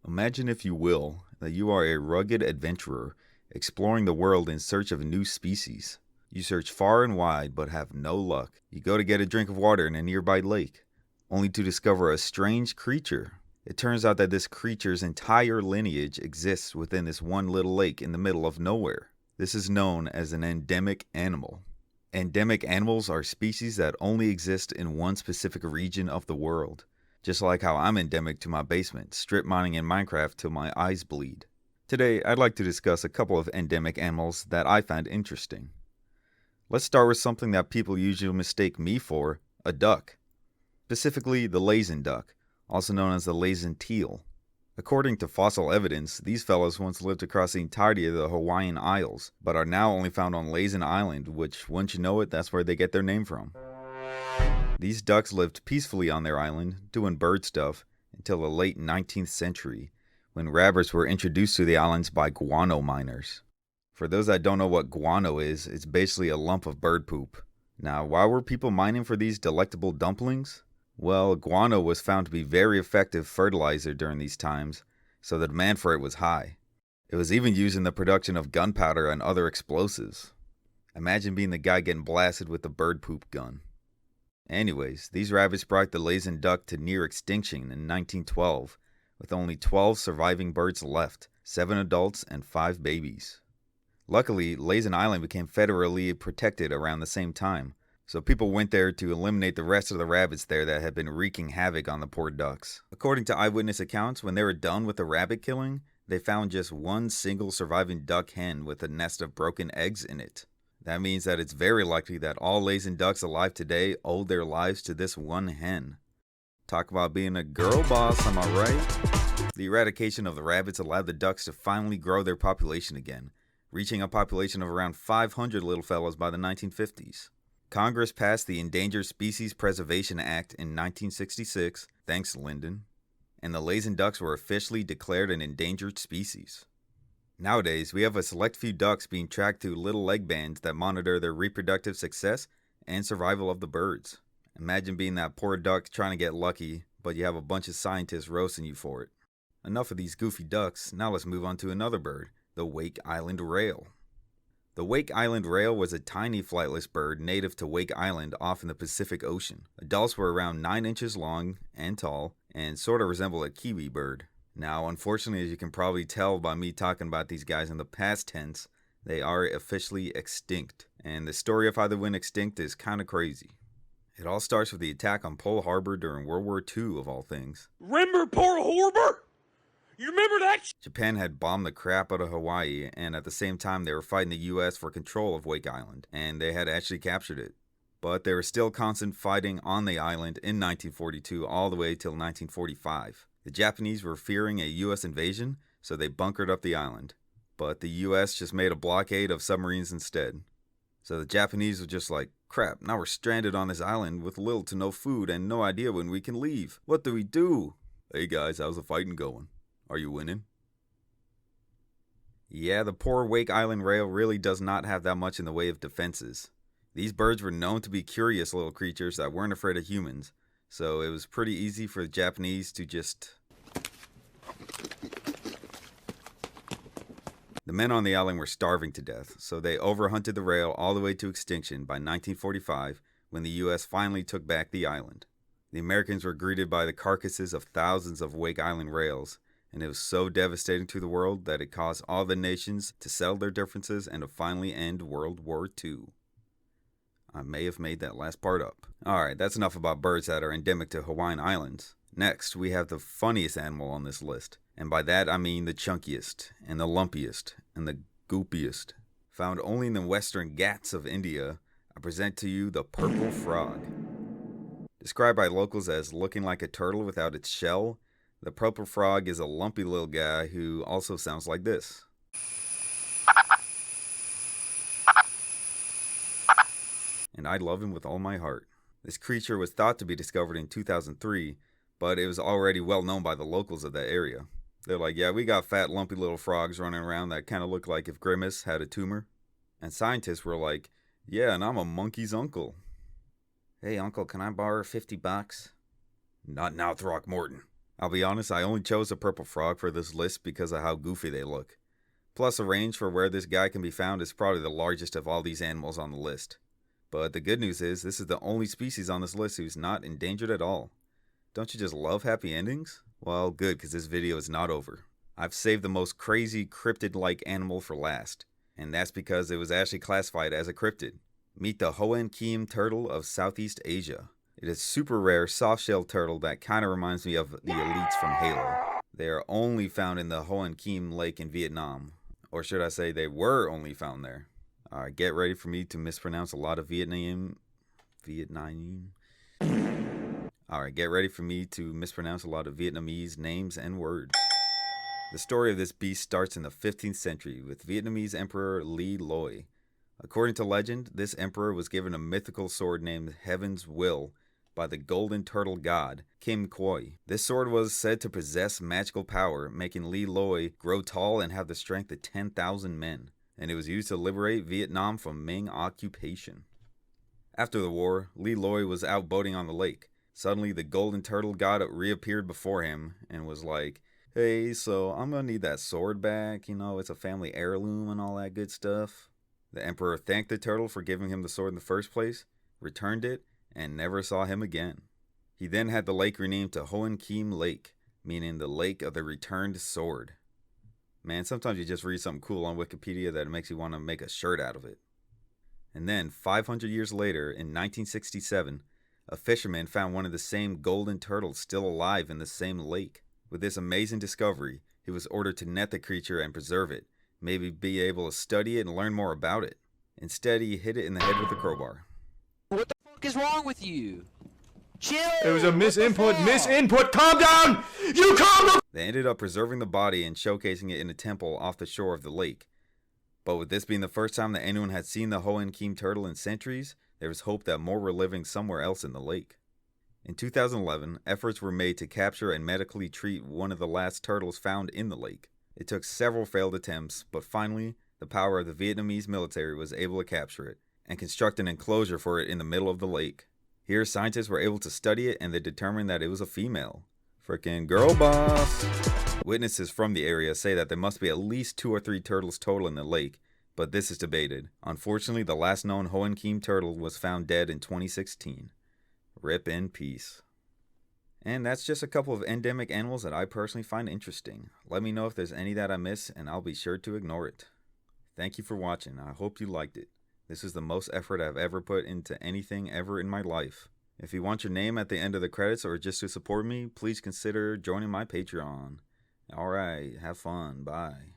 Imagine, if you will, that you are a rugged adventurer exploring the world in search of a new species. You search far and wide but have no luck. You go to get a drink of water in a nearby lake, only to discover a strange creature. It turns out that this creature's entire lineage exists within this one little lake in the middle of nowhere. This is known as an endemic animal. Endemic animals are species that only exist in one specific region of the world. Just like how I'm endemic to my basement, strip mining in Minecraft till my eyes bleed. Today, I'd like to discuss a couple of endemic animals that I find interesting. Let's start with something that people usually mistake me for, a duck. Specifically, the Laysan duck, also known as the Laysan teal. According to fossil evidence, these fellows once lived across the entirety of the Hawaiian Isles, but are now only found on Laysan Island, which, once you know it, that's where they get their name from. These ducks lived peacefully on their island, doing bird stuff, until the late 19th century, when rabbits were introduced to the islands by guano miners. For those that don't know what guano is, it's basically a lump of bird poop. Now, why were people mining for these delectable dumplings? Well, guano was found to be very effective fertilizer during these times, so the demand for it was high. It was even used in the production of gunpowder and other explosives. Imagine being the guy getting blasted with the bird poop gun. Anyways, these rabbits brought the Laysan duck to near extinction in 1912, with only 12 surviving birds left, 7 adults and 5 babies. Luckily, Laysan Island became federally protected around the same time, so people went there to eliminate the rest of the rabbits there that had been wreaking havoc on the poor ducks. According to eyewitness accounts, when they were done with the rabbit killing, they found just one single surviving duck hen with a nest of broken eggs in it. That means that it's very likely that all Laysan ducks alive today owe their lives to this one hen. Talk about being a girl boss, am I right? The eradication of the rabbits allowed the ducks to finally grow their population again, reaching a population of around 500 little fellows by the 1950s. Congress passed the Endangered Species Preservation Act in 1966, thanks Lyndon, and the Laysan ducks were officially declared an endangered species. Nowadays, we have a select few ducks being tracked through little leg bands that monitor their reproductive success and survival of the birds. Imagine being that poor duck trying to get lucky, but you have a bunch of scientists roasting you for it. Enough of these goofy ducks, now let's move on to another bird, the Wake Island rail. The Wake Island rail was a tiny flightless bird native to Wake Island off in the Pacific Ocean. Adults were around 9 inches long and tall, and sort of resemble a kiwi bird. Now, unfortunately, as you can probably tell by me talking about these guys in the past tense, they are officially extinct. And the story of how they went extinct is kind of crazy. It all starts with the attack on Pearl Harbor during World War II, of all things. Remember Pearl Harbor? You remember that? Japan had bombed the crap out of Hawaii, and at the same time they were fighting the US for control of Wake Island, and they had actually captured it. But there was still constant fighting on the island in 1942 all the way till 1945. The Japanese were fearing a US invasion, so they bunkered up the island. But the US just made a blockade of submarines instead. So the Japanese were just like, crap, now we're stranded on this island with little to no food and no idea when we can leave. What do we do? Hey guys, how's the fighting going? Are you winning? Yeah, the poor Wake Island rail really does not have that much in the way of defenses. These birds were known to be curious little creatures that weren't afraid of humans, so it was pretty easy for the Japanese to just... The men on the island were starving to death, so they overhunted the rail all the way to extinction by 1945 when the US finally took back the island. The Americans were greeted by the carcasses of thousands of Wake Island rails, and it was so devastating to the world that it caused all the nations to settle their differences and to finally end World War II. I may have made that last part up. Alright, that's enough about birds that are endemic to Hawaiian Islands. Next, we have the funniest animal on this list, and by that I mean the chunkiest, and the lumpiest, and the goopiest. Found only in the western Ghats of India, I present to you the purple frog. Described by locals as looking like a turtle without its shell, the purple frog is a lumpy little guy who also sounds like this. And I love him with all my heart. This creature was thought to be discovered in 2003, but it was already well known by the locals of that area. They're like, yeah, we got fat lumpy little frogs running around that kind of look like if Grimace had a tumor. And scientists were like, yeah, and I'm a monkey's uncle. Hey uncle, can I borrow $50? Not now, Throckmorton. I'll be honest, I only chose a purple frog for this list because of how goofy they look. Plus, the range for where this guy can be found is probably the largest of all these animals on the list. But the good news is, this is the only species on this list who's not endangered at all. Don't you just love happy endings? Well, good, because this video is not over. I've saved the most crazy cryptid-like animal for last, and that's because it was actually classified as a cryptid. Meet the Hoan Kiem turtle of Southeast Asia. It is a super rare soft-shelled turtle that kind of reminds me of the elites from Halo. They are only found in the Hoan Kiem Lake in Vietnam. Or should I say they were only found there. Alright, get ready for me to mispronounce a lot of Vietnamese names and words. The story of this beast starts in the 15th century with Vietnamese Emperor Le Loi. According to legend, this emperor was given a mythical sword named Heaven's Will by the golden turtle god, Kim Khoi. This sword was said to possess magical power, making Le Loi grow tall and have the strength of 10,000 men, and it was used to liberate Vietnam from Ming occupation. After the war, Le Loi was out boating on the lake. Suddenly, the golden turtle god reappeared before him and was like, "Hey, so I'm gonna need that sword back, it's a family heirloom and all that good stuff." The emperor thanked the turtle for giving him the sword in the first place, returned it, and never saw him again. He then had the lake renamed to Hoan Kiem Lake, meaning the lake of the returned sword. Man, sometimes you just read something cool on Wikipedia that makes you want to make a shirt out of it. And then, 500 years later, in 1967, a fisherman found one of the same golden turtles still alive in the same lake. With this amazing discovery, he was ordered to net the creature and preserve it, maybe be able to study it and learn more about it. Instead, he hit it in the head with a crowbar. What the fuck is wrong with you? Chill! It was a misinput. Calm down! You calm down! They ended up preserving the body and showcasing it in a temple off the shore of the lake. But with this being the first time that anyone had seen the Hoan Kiem turtle in centuries, there was hope that more were living somewhere else in the lake. In 2011, efforts were made to capture and medically treat one of the last turtles found in the lake. It took several failed attempts, but finally, the power of the Vietnamese military was able to capture it and construct an enclosure for it in the middle of the lake. Here, scientists were able to study it and they determined that it was a female. Frickin' girl boss! Witnesses from the area say that there must be at least 2 or 3 turtles total in the lake, but this is debated. Unfortunately, the last known Hoan Kiem turtle was found dead in 2016. Rip in peace. And that's just a couple of endemic animals that I personally find interesting. Let me know if there's any that I miss and I'll be sure to ignore it. Thank you for watching. I hope you liked it. This is the most effort I've ever put into anything ever in my life. If you want your name at the end of the credits or just to support me, please consider joining my Patreon. Alright, have fun. Bye.